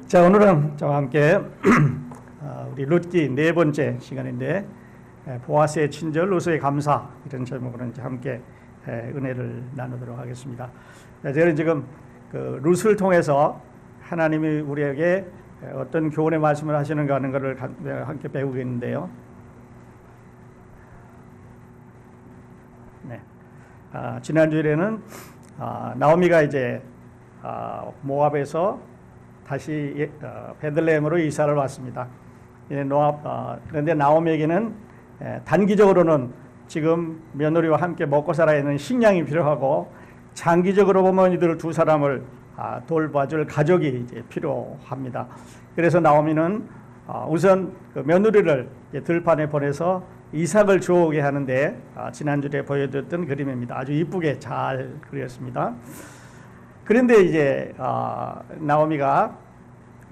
자, 오늘은 저와 함께 우리 룻기 네 번째 시간인데 보아스의 친절, 루스의 감사 이런 제목으로 이제 함께 은혜를 나누도록 하겠습니다. 저는 지금 그 룻을 통해서 하나님이 우리에게 어떤 교훈의 말씀을 하시는가 하는 것을 함께 배우고 있는데요. 네. 지난 주일에는 나오미가 이제 모압에서 다시 베들레헴으로 이사를 왔습니다. 그런데 나오미에게는 단기적으로는 지금 며느리와 함께 먹고 살아야 하는 식량이 필요하고, 장기적으로 보면 이들 두 사람을 돌봐줄 가족이 이제 필요합니다. 그래서 나오미는 우선 그 며느리를 들판에 보내서 이삭을 주워오게 하는데, 지난주에 보여드렸던 그림입니다. 아주 이쁘게 잘 그렸습니다. 그런데 이제 나오미가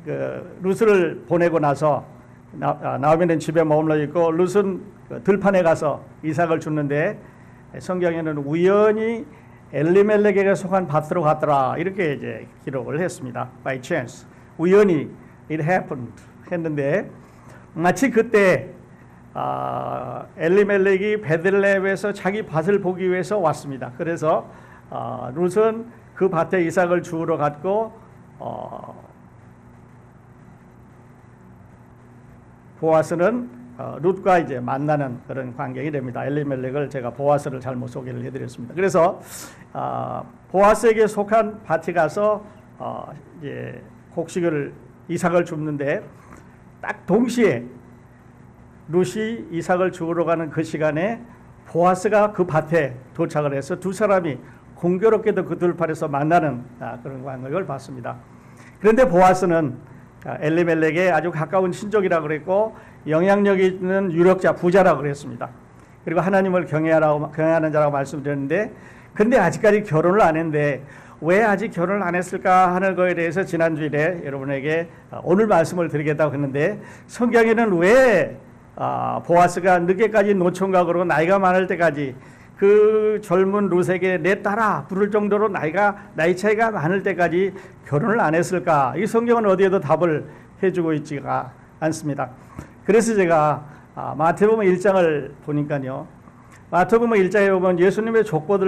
그 룻을 보내고 나서 나오미는 집에 머물러 있고 룻은 들판에 가서 이삭을 줍는데, 성경에는 우연히 엘리멜렉에게 속한 밭으로 갔더라 이렇게 이제 기록을 했습니다. By chance, 우연히 it happened 했는데, 마치 그때 엘리멜렉이 베들레헴에서 자기 밭을 보기 위해서 왔습니다. 그래서 룻은 그 밭에 이삭을 주우러 갔고, 보아스는 룻과 이제 만나는 그런 광경이 됩니다. 엘리멜렉을 제가 보아스를 잘못 소개를 해드렸습니다. 그래서 보아스에게 속한 밭에 가서 이제 곡식을 이삭을 줍는데, 딱 동시에 룻이 이삭을 주우러 가는 그 시간에 보아스가 그 밭에 도착을 해서 두 사람이 공교롭게도 그 들판에서 만나는 그런 광경을 봤습니다. 그런데 보아스는 엘리멜렉의 아주 가까운 친족이라고 그랬고, 영향력이 있는 유력자, 부자라고 그랬습니다. 그리고 하나님을 경외하는 자라고 말씀드렸는데, 그런데 아직까지 결혼을 안 했는데 왜 아직 결혼을 안 했을까 하는 거에 대해서 지난주일에 여러분에게 오늘 말씀을 드리겠다고 했는데, 성경에는 왜 보아스가 늦게까지 노총각으로 나이가 많을 때까지 그 젊은 룻에게 내 딸아 부를 정도로 나이 차이가 많을 때까지 결혼을 안 했을까? 이 성경은 어디에도 답을 해주고 있지가 않습니다. 그래서 제가 마태복음 1장을 보니까요, 마태복음 1장에 보면 예수님의 족보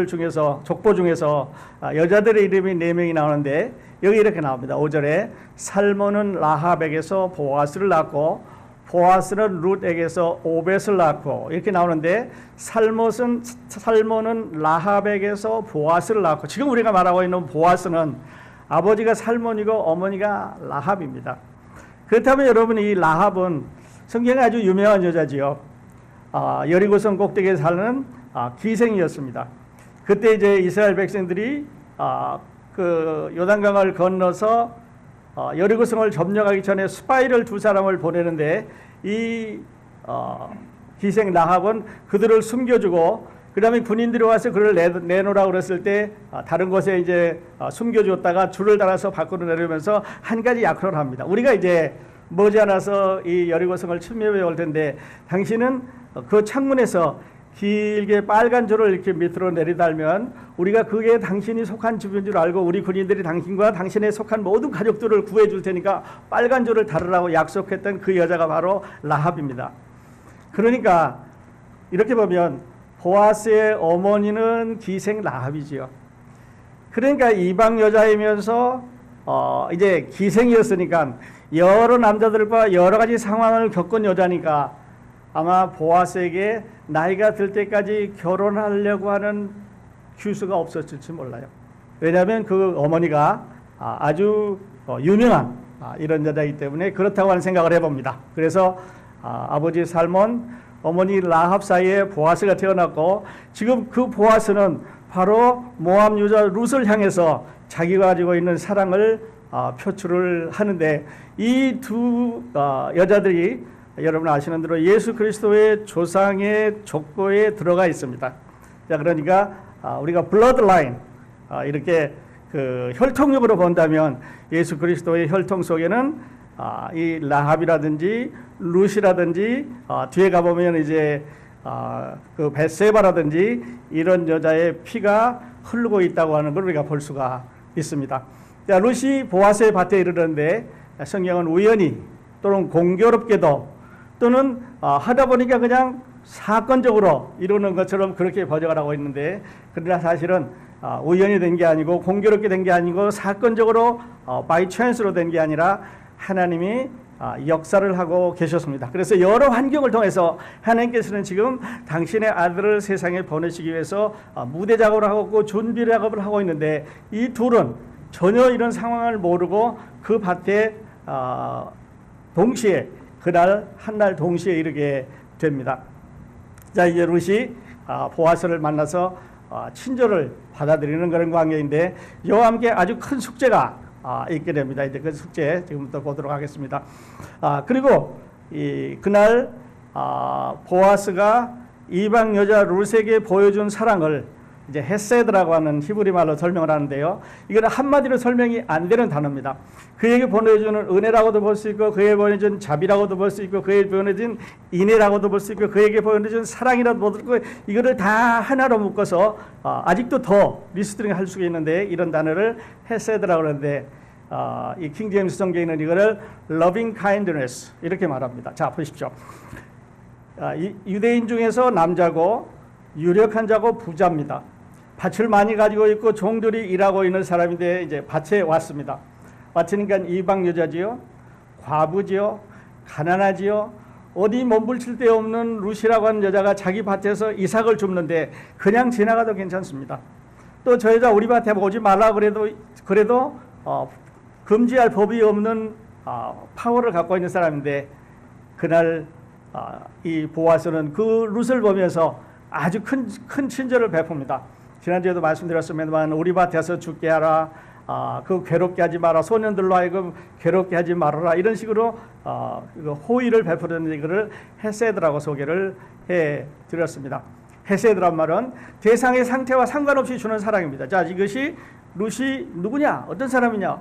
중에서 여자들의 이름이 4명이 나오는데, 여기 이렇게 나옵니다. 5절에 살몬은 라합에게서 보아스를 낳고, 보아스는 룻에게서 오벳을 낳고, 이렇게 나오는데, 살몬은 라합에게서 보아스를 낳고, 지금 우리가 말하고 있는 보아스는 아버지가 살몬이고 어머니가 라합입니다. 그렇다면 여러분, 이 라합은 성경에 아주 유명한 여자지요. 여리고성 꼭대기에 사는 기생이었습니다. 그때 이제 이스라엘 백성들이 그 요단강을 건너서 여리고성을 점령하기 전에 스파이를 두 사람을 보내는데, 이 기생 라합은 그들을 숨겨주고, 그 다음에 군인들이 와서 그를 내놓으라고 그랬을 때 다른 곳에 이제 숨겨줬다가 줄을 달아서 밖으로 내려오면서 한 가지 약속을 합니다. 우리가 이제 머지않아서 이 여리고성을 침략해 올 텐데, 당신은 그 창문에서 길게 빨간 줄을 이렇게 밑으로 내리달면 우리가 그게 당신이 속한 집인 줄 알고 우리 군인들이 당신과 당신의 속한 모든 가족들을 구해줄 테니까 빨간 줄을 달으라고 약속했던 그 여자가 바로 라합입니다. 그러니까 이렇게 보면 보아스의 어머니는 기생 라합이지요. 그러니까 이방 여자이면서 이제 기생이었으니까 여러 남자들과 여러 가지 상황을 겪은 여자니까 아마 보아스에게 나이가 들 때까지 결혼하려고 하는 규수가 없었을지 몰라요. 왜냐하면 그 어머니가 아주 유명한 이런 여자이기 때문에 그렇다고 하는 생각을 해봅니다. 그래서 아버지 살몬, 어머니 라합 사이에 보아스가 태어났고, 지금 그 보아스는 바로 모압 여자 룻을 향해서 자기가 가지고 있는 사랑을 표출을 하는데, 이 두 여자들이 여러분 아시는 대로 예수 그리스도의 조상의 족보에 들어가 있습니다. 자, 그러니까 우리가 블러드라인 이렇게 그 혈통력으로 본다면 예수 그리스도의 혈통 속에는 이 라합이라든지 룻이라든지 뒤에 가보면 이제 그 벳세바라든지 이런 여자의 피가 흐르고 있다고 하는 걸 우리가 볼 수가 있습니다. 자, 룻이 보아스의 밭에 이르렀는데 성경은 우연히 또는 공교롭게도 또는 하다 보니까 그냥 사건적으로 이루는 것처럼 그렇게 번역을 하고 있는데, 그러나 사실은 우연히 된 게 아니고 공교롭게 된 게 아니고 사건적으로 바이 찬스로 된 게 아니라 하나님이 역사를 하고 계셨습니다. 그래서 여러 환경을 통해서 하나님께서는 지금 당신의 아들을 세상에 보내시기 위해서 무대 작업을 하고 있고 준비 작업을 하고 있는데, 이 둘은 전혀 이런 상황을 모르고 그 밭에 동시에 그날 한날 동시에 이르게 됩니다. 자, 이제 룻이 보아스를 만나서 친절을 받아들이는 그런 관계인데, 이와 함께 아주 큰 숙제가 있게 됩니다. 이제 그 숙제 지금부터 보도록 하겠습니다. 그리고 그날 보아스가 이방 여자 룻에게 보여준 사랑을 이제 헤세드라고 하는 히브리 말로 설명을 하는데요. 이거는 한마디로 설명이 안 되는 단어입니다. 그에게 보내주는 은혜라고도 볼 수 있고, 그에게 보내준 자비라고도 볼 수 있고, 그에게 보내준 인애라고도 볼 수 있고, 그에게 보내준 사랑이라도 볼 수 있고, 이거를 다 하나로 묶어서 아직도 더 리스트링 할 수가 있는데, 이런 단어를 헤세드라고 하는데, 이 킹제임스 성경에는 이거를 loving kindness 이렇게 말합니다. 자, 보십시오. 유대인 중에서 남자고 유력한 자고 부자입니다. 밭을 많이 가지고 있고 종들이 일하고 있는 사람인데, 이제 밭에 왔습니다. 왔으니까 이방 여자지요, 과부지요, 가난하지요, 어디 몸부칠 데 없는 룻이라고 하는 여자가 자기 밭에서 이삭을 줍는데 그냥 지나가도 괜찮습니다. 또 저 여자 우리 밭에 오지 말라 그래도 금지할 법이 없는 파워를 갖고 있는 사람인데, 그날 이 보아스는 그 룻을 보면서 아주 큰 친절을 베풉니다. 지난주에도 말씀드렸습니다만, 우리 밭에서 죽게 하라, 그 괴롭게 하지 마라, 소년들로 하여금 괴롭게 하지 말아라, 이런 식으로 호의를 베푸는 이거를 헤세드라고 소개를 해드렸습니다. 헤세드란 말은 대상의 상태와 상관없이 주는 사랑입니다. 자, 이것이 룻이 누구냐, 어떤 사람이냐,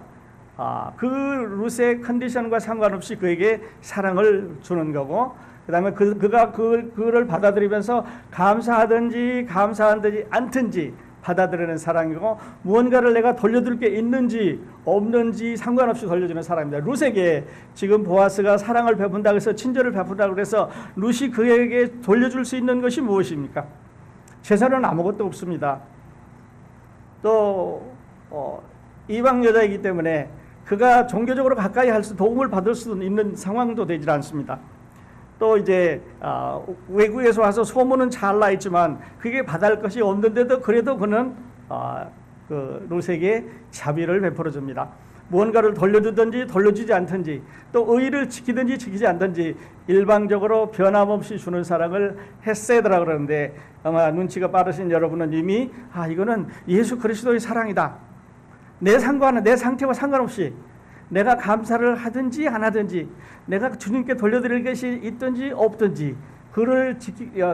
그 룻의 컨디션과 상관없이 그에게 사랑을 주는 거고, 그 다음에 그가 그를 받아들이면서 감사하든지 감사하든지 않든지 받아들이는 사랑이고, 무언가를 내가 돌려줄 게 있는지 없는지 상관없이 돌려주는 사랑입니다. 룻에게 지금 보아스가 사랑을 베푼다고 해서, 친절을 베푼다고 해서 룻이 그에게 돌려줄 수 있는 것이 무엇입니까? 재산은 아무것도 없습니다. 또 이방 여자이기 때문에 그가 종교적으로 가까이 할 수, 도움을 받을 수 있는 상황도 되질 않습니다. 또 이제 외국에서 와서 소문은 잘 나 있지만 그게 받을 것이 없는데도 그래도 그는 그 룻에게 자비를 베풀어 줍니다. 무언가를 돌려주든지 돌려주지 않든지, 또 의의를 지키든지 지키지 않든지 일방적으로 변함없이 주는 사랑을 헤세드라고 그러는데, 아마 눈치가 빠르신 여러분은 이미 이거는 예수 그리스도의 사랑이다, 내 상태와 상관없이 내가 감사를 하든지 안 하든지, 내가 주님께 돌려드릴 것이 있든지 없든지, 그를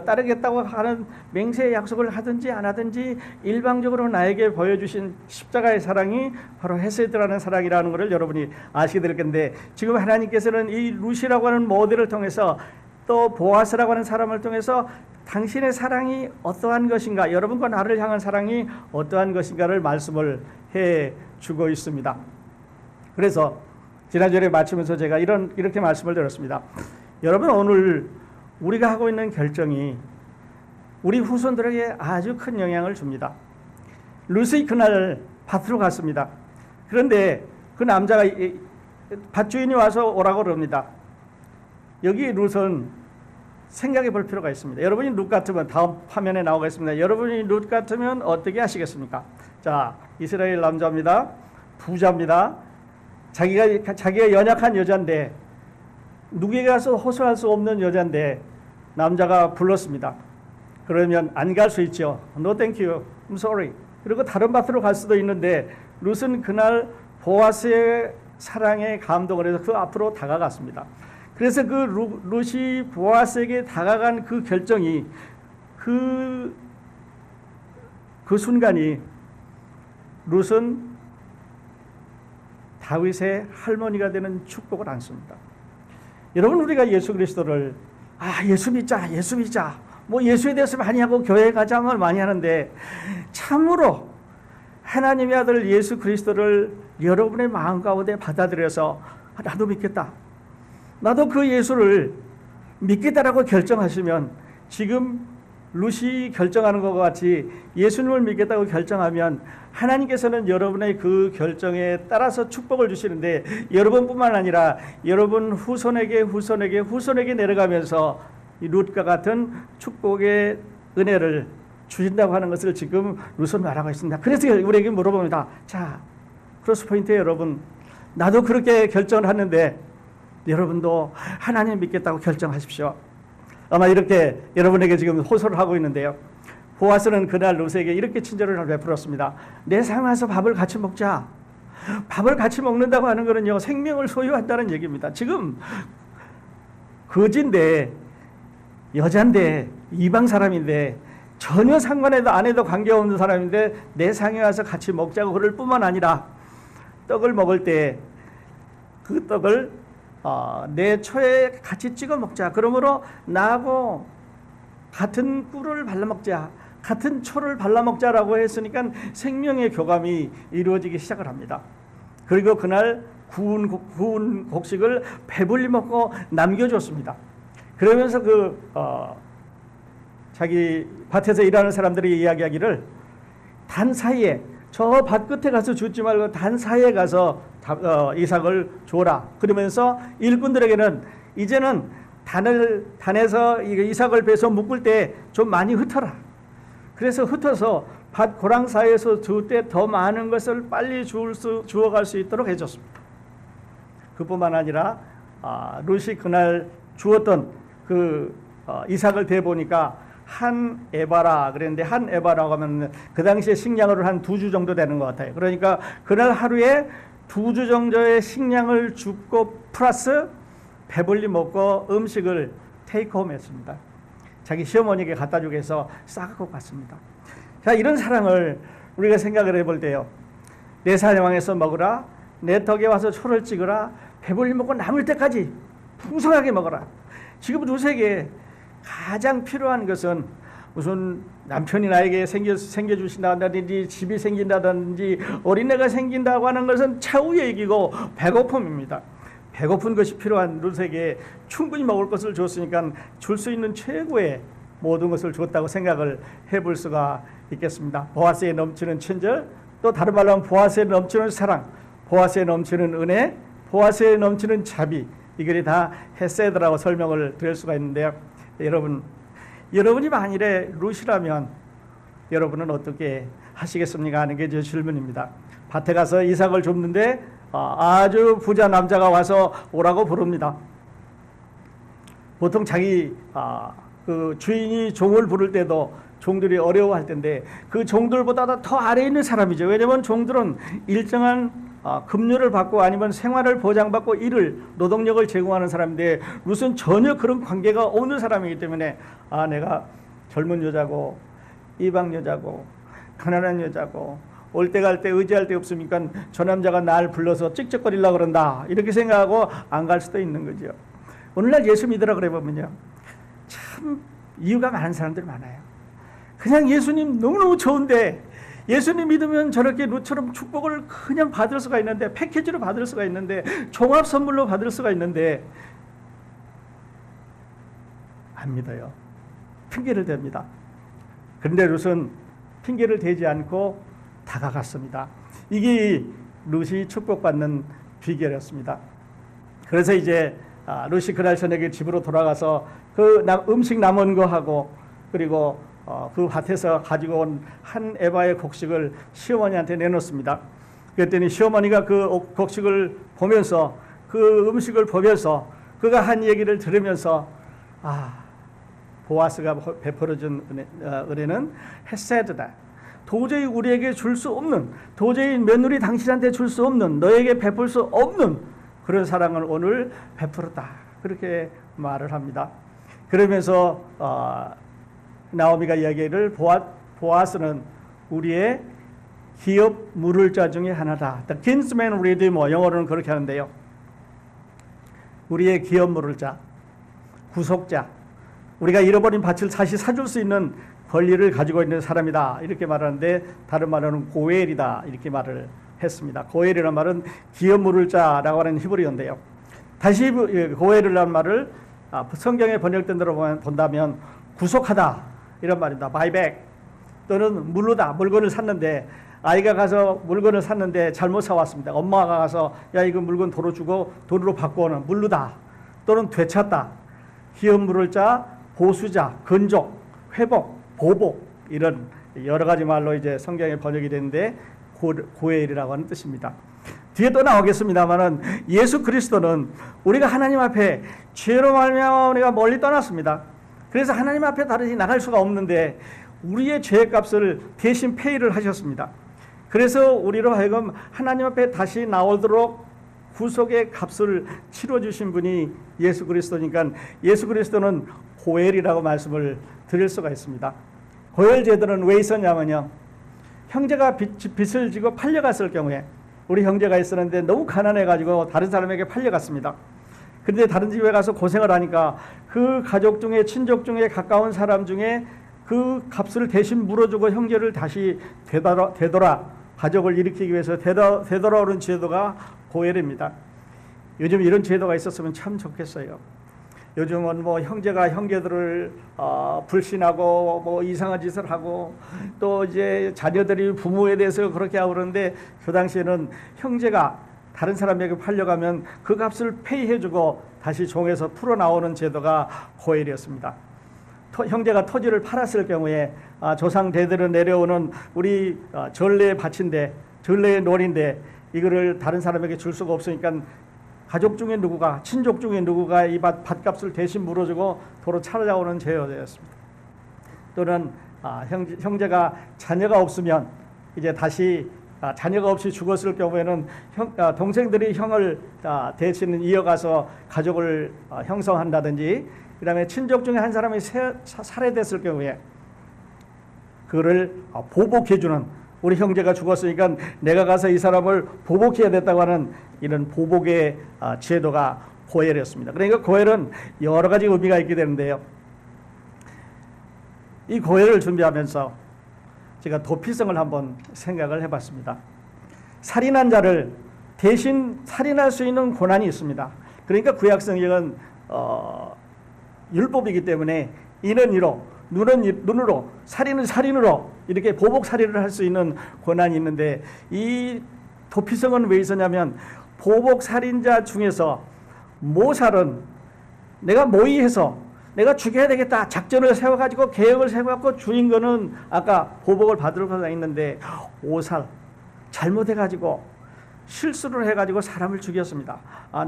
따르겠다고 하는 맹세의 약속을 하든지 안 하든지 일방적으로 나에게 보여주신 십자가의 사랑이 바로 헤세드라는 사랑이라는 것을 여러분이 아시게 될 건데, 지금 하나님께서는 이 룻이라고 하는 모델을 통해서, 또 보아스라고 하는 사람을 통해서 당신의 사랑이 어떠한 것인가, 여러분과 나를 향한 사랑이 어떠한 것인가를 말씀을 해주고 있습니다. 그래서 지난주에 마치면서 제가 이렇게 말씀을 드렸습니다. 여러분, 오늘 우리가 하고 있는 결정이 우리 후손들에게 아주 큰 영향을 줍니다. 룻이 그날 밭으로 갔습니다. 그런데 그 남자가 밭주인이 와서 오라고 그럽니다. 여기 룻은 생각해 볼 필요가 있습니다. 여러분이 룻 같으면, 다음 화면에 나오겠습니다. 여러분이 룻 같으면 어떻게 하시겠습니까? 자, 이스라엘 남자입니다. 부자입니다. 자기가 연약한 여자인데, 누구에게 가서 호소할 수 없는 여자인데 남자가 불렀습니다. 그러면 안 갈 수 있죠. No thank you, I'm sorry. 그리고 다른 밭으로 갈 수도 있는데, 룻은 그날 보아스의 사랑에 감동을 해서 그 앞으로 다가갔습니다. 그래서 그 룻이 보아스에게 다가간 그 결정이, 그 순간이 룻은 다윗의 할머니가 되는 축복을 안습니다. 여러분, 우리가 예수 그리스도를 예수 믿자 뭐 예수에 대해서 많이 하고 교회 가자을 많이 하는데, 참으로 하나님의 아들 예수 그리스도를 여러분의 마음 가운데 받아들여서 나도 믿겠다, 나도 그 예수를 믿겠다라고 결정하시면, 지금 룻이 결정하는 것과 같이 예수님을 믿겠다고 결정하면 하나님께서는 여러분의 그 결정에 따라서 축복을 주시는데, 여러분뿐만 아니라 여러분 후손에게 내려가면서 이 룻과 같은 축복의 은혜를 주신다고 하는 것을 지금 룻은 말하고 있습니다. 그래서 우리에게 물어봅니다. 자, 크로스포인트 여러분, 나도 그렇게 결정을 하는데 여러분도 하나님 믿겠다고 결정하십시오. 아마 이렇게 여러분에게 지금 호소를 하고 있는데요. 보아스는 그날 룻에게 이렇게 친절을 베풀었습니다. 내 상 와서 밥을 같이 먹자. 밥을 같이 먹는다고 하는 것은요, 생명을 소유한다는 얘기입니다. 지금 거지인데, 여자인데, 이방 사람인데, 전혀 상관해도 안 해도 관계없는 사람인데 내 상에 와서 같이 먹자고 그럴 뿐만 아니라, 떡을 먹을 때 그 떡을 내 초에 같이 찍어 먹자. 그러므로 나하고 같은 꿀을 발라 먹자, 같은 초를 발라 먹자라고 했으니까 생명의 교감이 이루어지기 시작을 합니다. 그리고 그날 구운 곡식을 배불리 먹고 남겨줬습니다. 그러면서 자기 밭에서 일하는 사람들이 이야기하기를, 단 사이에, 저 밭 끝에 가서 주지 말고 단 사이에 가서 이삭을 줘라. 그러면서 일꾼들에게는 이제는 단에서 이삭을 베서 묶을 때 좀 많이 흩어라. 그래서 흩어서 밭 고랑 사이에서 줄 때 더 많은 것을 빨리 주어갈 수 있도록 해줬습니다. 그뿐만 아니라 룻이 그날 주었던 이삭을 대보니까 한 에바라 그랬는데, 한 에바라고 하면 그 당시에 식량으로 한 2주 정도 되는 것 같아요. 그러니까 그날 하루에 2주 정도의 식량을 줍고 플러스 배불리 먹고 음식을 테이크홈 했습니다. 자기 시어머니에게 갖다 주기 위해서 싸갖고 갔습니다. 자, 이런 사랑을 우리가 생각을 해볼 때요, 내 사냥에서 먹으라, 내 덕에 와서 초를 찍으라, 배불리 먹고 남을 때까지 풍성하게 먹어라. 지금 룻에게 가장 필요한 것은 무슨 남편이 나에게 생겨주신다든지 집이 생긴다든지 어린애가 생긴다고 하는 것은 차후의 얘기고 배고픔입니다. 배고픈 것이 필요한 룻에게 충분히 먹을 것을 줬으니까 줄 수 있는 최고의 모든 것을 줬다고 생각을 해볼 수가 있겠습니다. 보아스에 넘치는 친절, 또 다른 말로 하면 보아스에 넘치는 사랑, 보아스에 넘치는 은혜, 보아스에 넘치는 자비, 이것이 다 헤세드라고 설명을 드릴 수가 있는데요. 여러분이 만일에 룻이라면 여러분은 어떻게 하시겠습니까 하는 게 제 질문입니다. 밭에 가서 이삭을 줍는데 아주 부자 남자가 와서 오라고 부릅니다. 보통 자기 그 주인이 종을 부를 때도 종들이 어려워할 텐데, 그 종들보다 더 아래에 있는 사람이죠. 왜냐하면 종들은 일정한 급료를 받고 아니면 생활을 보장받고 노동력을 제공하는 사람인데, 룻은 전혀 그런 관계가 없는 사람이기 때문에 내가 젊은 여자고 이방 여자고 가난한 여자고 올 때 갈 때 의지할 데 없으니까 저 남자가 날 불러서 찍찍거리려고 그런다, 이렇게 생각하고 안 갈 수도 있는 거죠. 오늘날 예수 믿으라 그래 보면요, 참 이유가 많은 사람들이 많아요. 그냥 예수님 너무너무 좋은데, 예수님 믿으면 저렇게 룻처럼 축복을 그냥 받을 수가 있는데, 패키지로 받을 수가 있는데, 종합 선물로 받을 수가 있는데 안 믿어요. 핑계를 댑니다. 그런데 룻은 핑계를 대지 않고 다가갔습니다. 이게 룻이 축복받는 비결이었습니다. 그래서 이제 룻이 그날 저녁에 집으로 돌아가서 그 음식 남은 거 하고, 그리고 그 밭에서 가지고 온 한 에바의 곡식을 시어머니한테 내놓습니다. 그랬더니 시어머니가 그 곡식을 보면서, 그 음식을 보면서, 그가 한 얘기를 들으면서, 보아스가 베풀어준 은혜는 헤세드다. 도저히 우리에게 줄 수 없는, 도저히 며느리 당신한테 줄 수 없는, 너에게 베풀 수 없는 그런 사랑을 오늘 베풀었다. 그렇게 말을 합니다. 그러면서 나오미가 이야기를, 보아스는 우리의 기업 물을 자 중에 하나다. The kinsman redeemer, 영어로는 그렇게 하는데요. 우리의 기업 물을 자, 구속자, 우리가 잃어버린 밭을 다시 사줄 수 있는 권리를 가지고 있는 사람이다, 이렇게 말하는데, 다른 말로는 고엘이다, 이렇게 말을 했습니다. 고엘이라는 말은 기업 물을 자라고 하는 히브리어인데요. 다시 고엘이라는 말을 성경에 번역된 대로 본다면 구속하다 이런 말입니다. buy back 또는 물르다. 물건을 샀는데 아이가 가서 물건을 샀는데 잘못 사왔습니다. 엄마가 가서 야 이거 물건 도로 주고 돈으로 바꾸어는 물르다 또는 되찾다. 기업 물을 자, 보수자, 건족, 회복, 보복 이런 여러 가지 말로 이제 성경에 번역이 되는데 고엘이라고 하는 뜻입니다. 뒤에 또 나오겠습니다만은 예수 그리스도는 우리가 하나님 앞에 죄로 말미암아 우리가 멀리 떠났습니다. 그래서 하나님 앞에 다시 나갈 수가 없는데 우리의 죄의 값을 대신 페이를 하셨습니다. 그래서 우리로 하여금 하나님 앞에 다시 나오도록 구속의 값을 치러주신 분이 예수 그리스도니까 예수 그리스도는 고엘이라고 말씀을 드릴 수가 있습니다. 고엘 제도는 왜 있었냐면요. 형제가 빚을 지고 팔려갔을 경우에 우리 형제가 있었는데 너무 가난해가지고 다른 사람에게 팔려갔습니다. 그런데 다른 집에 가서 고생을 하니까 그 가족 중에 친족 중에 가까운 사람 중에 그 값을 대신 물어주고 형제를 다시 되돌아 가족을 일으키기 위해서 되돌아오는 제도가 고엘입니다. 요즘 이런 제도가 있었으면 참 좋겠어요. 요즘은 뭐 형제가 형제들을 불신하고 뭐 이상한 짓을 하고 또 이제 자녀들이 부모에 대해서 그렇게 하고 그러는데 그 당시에는 형제가 다른 사람에게 팔려가면 그 값을 페이해주고 다시 종에서 풀어 나오는 제도가 고엘이었습니다. 형제가 토지를 팔았을 경우에 조상 대대로 내려오는 우리 전례의 밭인데 전례의 논인데 이거를 다른 사람에게 줄 수가 없으니까 가족 중에 누구가 친족 중에 누구가 이 밭값을 대신 물어주고 도로 찾아오는 제도였습니다. 또는 형제가 자녀가 없으면 이제 다시 자녀가 없이 죽었을 경우에는 동생들이 형을 대신 이어가서 가족을 형성한다든지 그다음에 친족 중에 한 사람이 살해됐을 경우에 그를 보복해주는 우리 형제가 죽었으니까 내가 가서 이 사람을 보복해야 됐다고 하는 이런 보복의 제도가 고엘이었습니다. 그러니까 고엘은 여러 가지 의미가 있게 되는데요. 이 고엘을 준비하면서 제가 도피성을 한번 생각을 해봤습니다. 살인한 자를 대신 살인할 수 있는 권한이 있습니다. 그러니까 구약성경은 율법이기 때문에 이는 이로 눈은 눈으로 살인은 살인으로 이렇게 보복 살인을 할 수 있는 권한이 있는데 이 도피성은 왜 있었냐면 보복 살인자 중에서 모살은 내가 모의해서 내가 죽여야 되겠다 작전을 세워가지고 계획을 세워갖고 죽인 거는 아까 보복을 받을 거가 있는데 오살 잘못해가지고 실수를 해가지고 사람을 죽였습니다.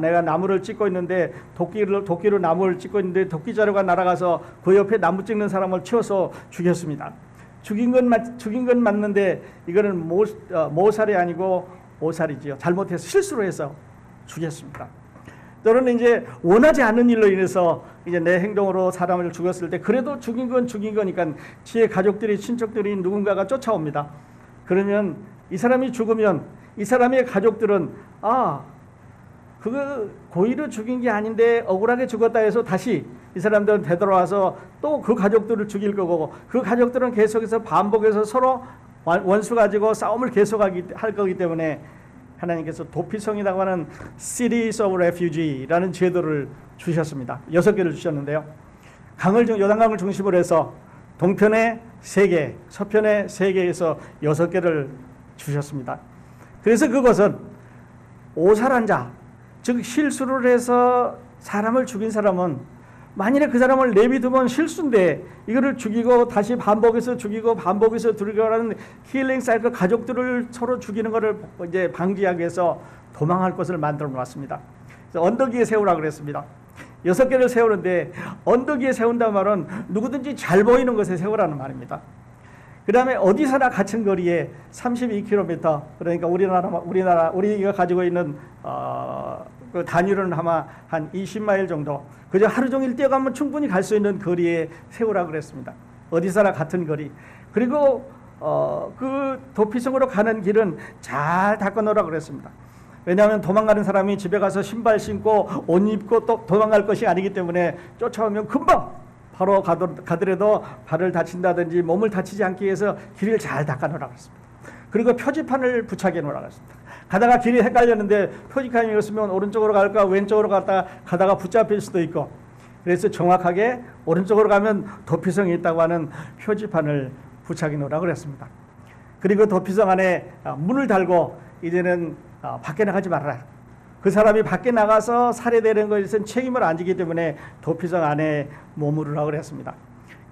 내가 나무를 찍고 있는데 도끼로 나무를 찍고 있는데 도끼 자루가 날아가서 그 옆에 나무 찍는 사람을 치어서 죽였습니다. 죽인 건 맞는데 이거는 모살이 아니고 오살이지요. 잘못해서 실수로 해서 죽였습니다. 또는 이제 원하지 않는 일로 인해서 이제 내 행동으로 사람을 죽였을 때 그래도 죽인 거니까 지의 가족들이 친척들이 누군가가 쫓아옵니다. 그러면 이 사람이 죽으면 이 사람의 가족들은 그거 고의로 죽인 게 아닌데 억울하게 죽었다 해서 다시 이 사람들은 되돌아와서 또 그 가족들을 죽일 거고 그 가족들은 계속해서 반복해서 서로 원수 가지고 싸움을 할 거기 때문에 하나님께서 도피성이라고 하는 Cities of Refugee라는 제도를 주셨습니다. 6개를 주셨는데요. 요단강을 중심으로 해서 동편에 3개, 서편에 3개에서 6개를 주셨습니다. 그래서 그것은 오살한 자, 즉 실수를 해서 사람을 죽인 사람은 만일에 그 사람을 내비두면 실수인데 이거를 죽이고 다시 반복해서 죽이고 반복해서 죽이고라는 킬링 사이클 가족들을 서로 죽이는 것을 이제 방지하기 위해서 도망할 것을 만들어 놓았습니다. 그래서 언덕 위에 세우라 그랬습니다. 6개를 세우는데 언덕 위에 세운다는 말은 누구든지 잘 보이는 곳에 세우라는 말입니다. 그 다음에 어디서나 같은 거리에 32km 그러니까 우리가 가지고 있는 그 단위로는 아마 한 20마일 정도 그저 하루 종일 뛰어가면 충분히 갈 수 있는 거리에 세우라고 그랬습니다. 어디서나 같은 거리. 그리고 그 도피성으로 가는 길은 잘 닦아 놓으라고 그랬습니다. 왜냐하면 도망가는 사람이 집에 가서 신발 신고 옷 입고 또 도망갈 것이 아니기 때문에 쫓아오면 금방 바로 가더라도 발을 다친다든지 몸을 다치지 않기 위해서 길을 잘 닦아 놓으라고 했습니다. 그리고 표지판을 부착해 놓으라고 했습니다. 가다가 길이 헷갈렸는데 표지판이 없으면 오른쪽으로 갈까 왼쪽으로 가다가 붙잡힐 수도 있고, 그래서 정확하게 오른쪽으로 가면 도피성이 있다고 하는 표지판을 부착해 놓으라고 그랬습니다. 그리고 도피성 안에 문을 달고 이제는 밖에 나가지 말아라. 그 사람이 밖에 나가서 살해되는 것에선 책임을 안 지기 때문에 도피성 안에 머무르라고 그랬습니다.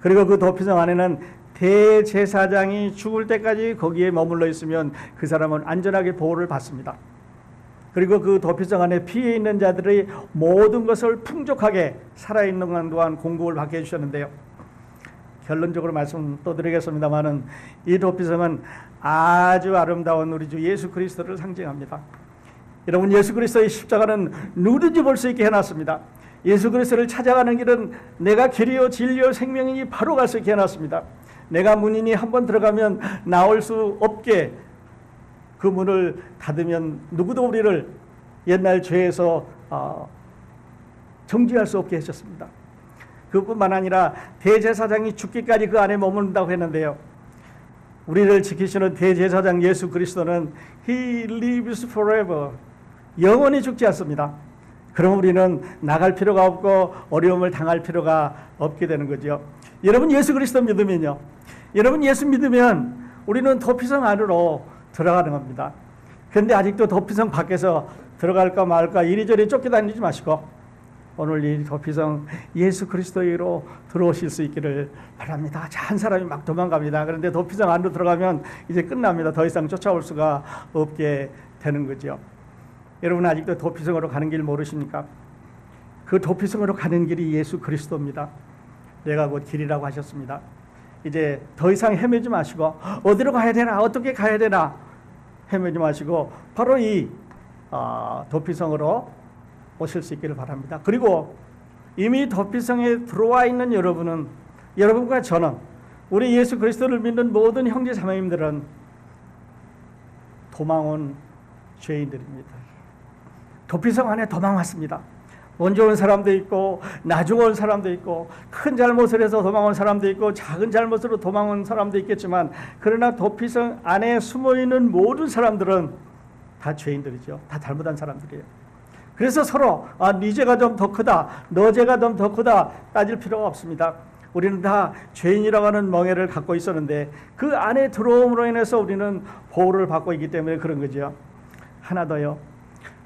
그리고 그 도피성 안에는 대제사장이 죽을 때까지 거기에 머물러 있으면 그 사람은 안전하게 보호를 받습니다. 그리고 그 도피성 안에 피해 있는 자들의 모든 것을 풍족하게 살아있는 동안 공급을 받게 해주셨는데요. 결론적으로 말씀 또 드리겠습니다만은 이 도피성은 아주 아름다운 우리 주 예수 그리스도를 상징합니다. 여러분, 예수 그리스도의 십자가는 누구든지 볼 수 있게 해놨습니다. 예수 그리스도를 찾아가는 길은 내가 길이요 진리요 생명이니 바로 갈 수 있게 해놨습니다. 내가 문이니 한번 들어가면 나올 수 없게 그 문을 닫으면 누구도 우리를 옛날 죄에서 정지할 수 없게 하셨습니다. 그뿐만 아니라 대제사장이 죽기까지 그 안에 머문다고 했는데요. 우리를 지키시는 대제사장 예수 그리스도는 He lives forever. 영원히 죽지 않습니다. 그럼 우리는 나갈 필요가 없고 어려움을 당할 필요가 없게 되는 거죠. 여러분, 예수 그리스도 믿으면요. 여러분, 예수 믿으면 우리는 도피성 안으로 들어가는 겁니다. 그런데 아직도 도피성 밖에서 들어갈까 말까 이리저리 쫓겨다니지 마시고 오늘 이 도피성 예수 그리스도로 들어오실 수 있기를 바랍니다. 한 사람이 막 도망갑니다. 그런데 도피성 안으로 들어가면 이제 끝납니다. 더 이상 쫓아올 수가 없게 되는 거죠. 여러분, 아직도 도피성으로 가는 길 모르십니까? 그 도피성으로 가는 길이 예수 그리스도입니다. 내가 곧 길이라고 하셨습니다. 이제 더 이상 헤매지 마시고 어디로 가야 되나, 어떻게 가야 되나 헤매지 마시고 바로 이 도피성으로 오실 수 있기를 바랍니다. 그리고 이미 도피성에 들어와 있는 여러분은, 여러분과 저는, 우리 예수 그리스도를 믿는 모든 형제 자매님들은 도망온 죄인들입니다. 도피성 안에 도망 왔습니다. 먼저 온 사람도 있고 나중 온 사람도 있고 큰 잘못을 해서 도망온 사람도 있고 작은 잘못으로 도망온 사람도 있겠지만, 그러나 도피성 안에 숨어있는 모든 사람들은 다 죄인들이죠. 다 잘못한 사람들이에요. 그래서 서로 네 죄가 좀 더 크다, 너 죄가 좀 더 크다 따질 필요가 없습니다. 우리는 다 죄인이라고 하는 멍에를 갖고 있었는데 그 안에 들어옴으로 인해서 우리는 보호를 받고 있기 때문에 그런 거죠. 하나 더요.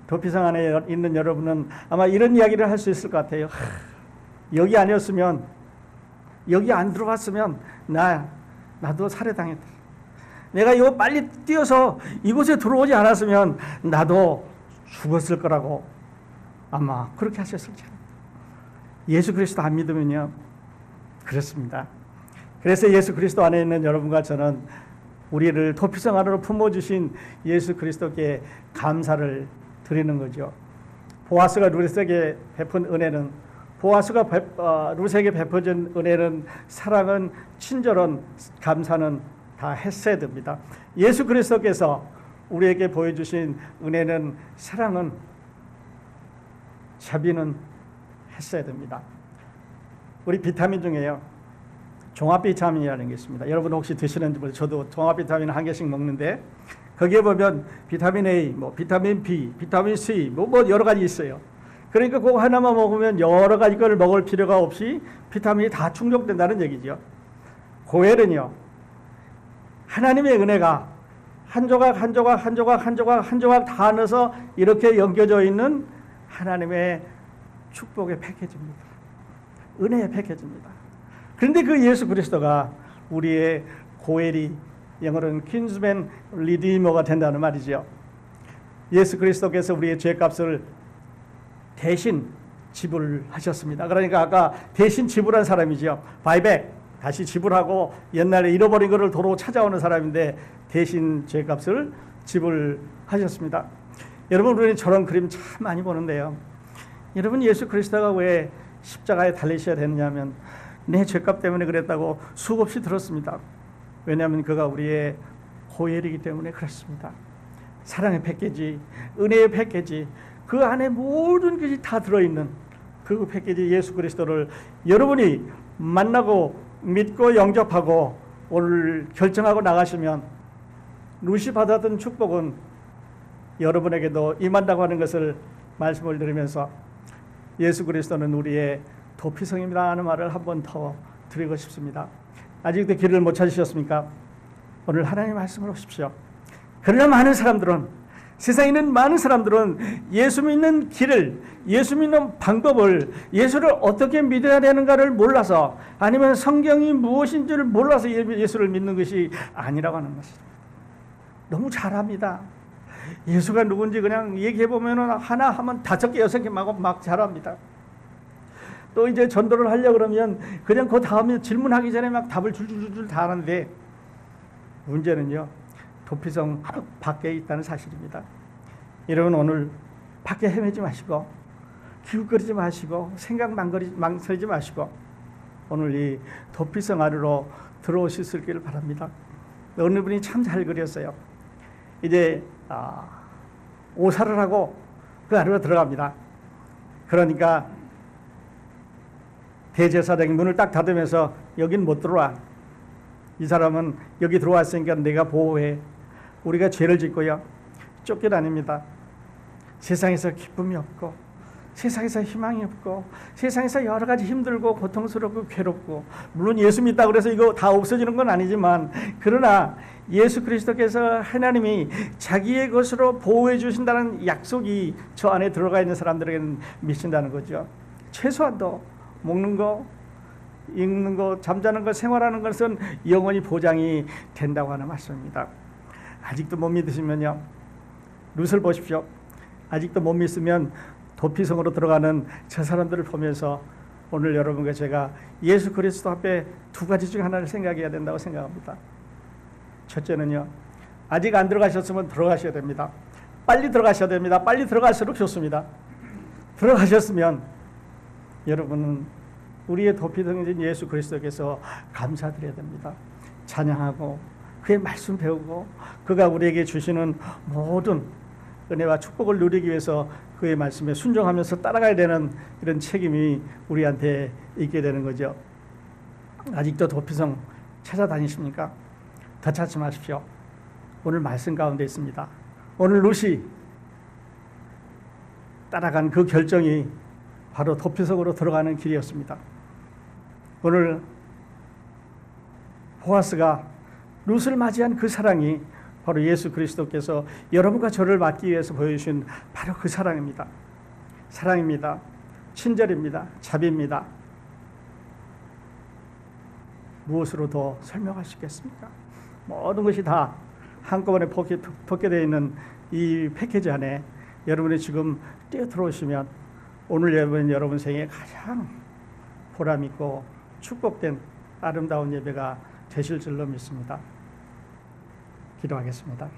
도피성 안에 있는 여러분은 아마 이런 이야기를 할 수 있을 것 같아요. 여기 아니었으면, 여기 안 들어왔으면 나도 살해당했다. 내가 이거 빨리 뛰어서 이곳에 들어오지 않았으면 나도 죽었을 거라고 아마 그렇게 하셨을지. 예수 그리스도 안 믿으면요, 그렇습니다. 그래서 예수 그리스도 안에 있는 여러분과 저는 우리를 도피성 안으로 품어주신 예수 그리스도께 감사를 드리는 거죠. 보아스가 룻에게 베푼 은혜는, 보아스가 룻에게 베풀어준 은혜는, 사랑은, 친절은, 감사는 다 헤세드입니다. 예수 그리스도께서 우리에게 보여주신 은혜는, 사랑은, 자비는 헤세드입니다. 우리 비타민 중에요, 종합 비타민이라는 게 있습니다. 여러분 혹시 드시는지 모르겠어요. 저도 종합 비타민 한 개씩 먹는데 거기에 보면 비타민 A, 비타민 B, 비타민 C, 여러 가지 있어요. 그러니까 그거 하나만 먹으면 여러 가지 걸 먹을 필요가 없이 비타민이 다 충족된다는 얘기죠. 고엘은요, 하나님의 은혜가 한 조각 한 조각 한 조각 한 조각 한 조각 다 넣어서 이렇게 엮여져 있는 하나님의 축복의 패키지입니다. 은혜의 패키지입니다. 그런데 그 예수 그리스도가 우리의 고엘이, 영어로는 킨즈맨 리디머가 된다는 말이죠. 예수 그리스도께서 우리의 죄값을 대신 지불하셨습니다. 그러니까 아까 대신 지불한 사람이죠. 바이백, 다시 지불하고 옛날에 잃어버린 것을 도로 찾아오는 사람인데 대신 죄값을 지불하셨습니다. 여러분, 우리는 저런 그림 참 많이 보는데요. 여러분, 예수 그리스도가 왜 십자가에 달리셔야 되느냐면 내 죄값 때문에 그랬다고 수없이 들었습니다. 왜냐하면 그가 우리의 고엘이기 때문에 그렇습니다. 사랑의 패키지, 은혜의 패키지, 그 안에 모든 것이 다 들어있는 그 패키지 예수 그리스도를 여러분이 만나고 믿고 영접하고 오늘 결정하고 나가시면 룻이 받았던 축복은 여러분에게도 임한다고 하는 것을 말씀을 드리면서 예수 그리스도는 우리의 도피성입니다 하는 말을 한 번 더 드리고 싶습니다. 아직도 길을 못 찾으셨습니까? 오늘 하나님의 말씀을 오십시오. 그러나 많은 사람들은, 세상에 있는 많은 사람들은 예수 믿는 길을, 예수 믿는 방법을, 예수를 어떻게 믿어야 되는가를 몰라서, 아니면 성경이 무엇인지를 몰라서 예수를 믿는 것이 아니라고 하는 것입니다. 너무 잘합니다. 예수가 누군지 그냥 얘기해보면 하나 하면 5개, 6개 막 잘합니다. 또 이제 전도를 하려고 그러면 그냥 그 다음에 질문하기 전에 막 답을 줄줄줄 다 하는데, 문제는요, 도피성 밖에 있다는 사실입니다. 여러분, 오늘 밖에 헤매지 마시고 기웃거리지 마시고 생각 망설이지 마시고 오늘 이 도피성 안으로 들어오실 수 있기를 바랍니다. 어느 분이 참 잘 그렸어요. 이제 오사를 하고 그 안으로 들어갑니다. 그러니까 대제사장이 문을 딱 닫으면서 여긴 못 들어와. 이 사람은 여기 들어왔으니까 내가 보호해. 우리가 죄를 짓고요, 쫓겨다닙니다. 세상에서 기쁨이 없고, 세상에서 희망이 없고, 세상에서 여러 가지 힘들고 고통스럽고 괴롭고, 물론 예수 믿다고 그래서 이거 다 없어지는 건 아니지만, 그러나 예수 그리스도께서 하나님이 자기의 것으로 보호해 주신다는 약속이 저 안에 들어가 있는 사람들에게는 미친다는 거죠. 최소한도 먹는 거, 읽는 거, 잠자는 거, 생활하는 것은 영원히 보장이 된다고 하는 말씀입니다. 아직도 못 믿으시면요, 룻을 보십시오. 아직도 못 믿으면 도피성으로 들어가는 저 사람들을 보면서 오늘 여러분과 제가 예수 그리스도 앞에 2가지 중 하나를 생각해야 된다고 생각합니다. 첫째는요, 아직 안 들어가셨으면 들어가셔야 됩니다. 빨리 들어가셔야 됩니다. 빨리 들어갈수록 좋습니다. 들어가셨으면 여러분은 우리의 도피성이신 예수 그리스도께서 감사드려야 됩니다. 찬양하고 그의 말씀 배우고 그가 우리에게 주시는 모든 은혜와 축복을 누리기 위해서 그의 말씀에 순종하면서 따라가야 되는 이런 책임이 우리한테 있게 되는 거죠. 아직도 도피성 찾아다니십니까? 더 찾지 마십시오. 오늘 말씀 가운데 있습니다. 오늘 룻이 따라간 그 결정이 바로 도피성으로 들어가는 길이었습니다. 오늘 보아스가 룻을 맞이한 그 사랑이 바로 예수 그리스도께서 여러분과 저를 맡기 위해서 보여주신 바로 그 사랑입니다. 사랑입니다. 친절입니다. 자비입니다. 무엇으로 더 설명할 수 있겠습니까? 모든 것이 다 한꺼번에 포함되어 있는 이 패키지 안에 여러분이 지금 뛰어 들어오시면 오늘 여러분 생에 가장 보람있고 축복된 아름다운 예배가 되실 줄로 믿습니다. 기도하겠습니다.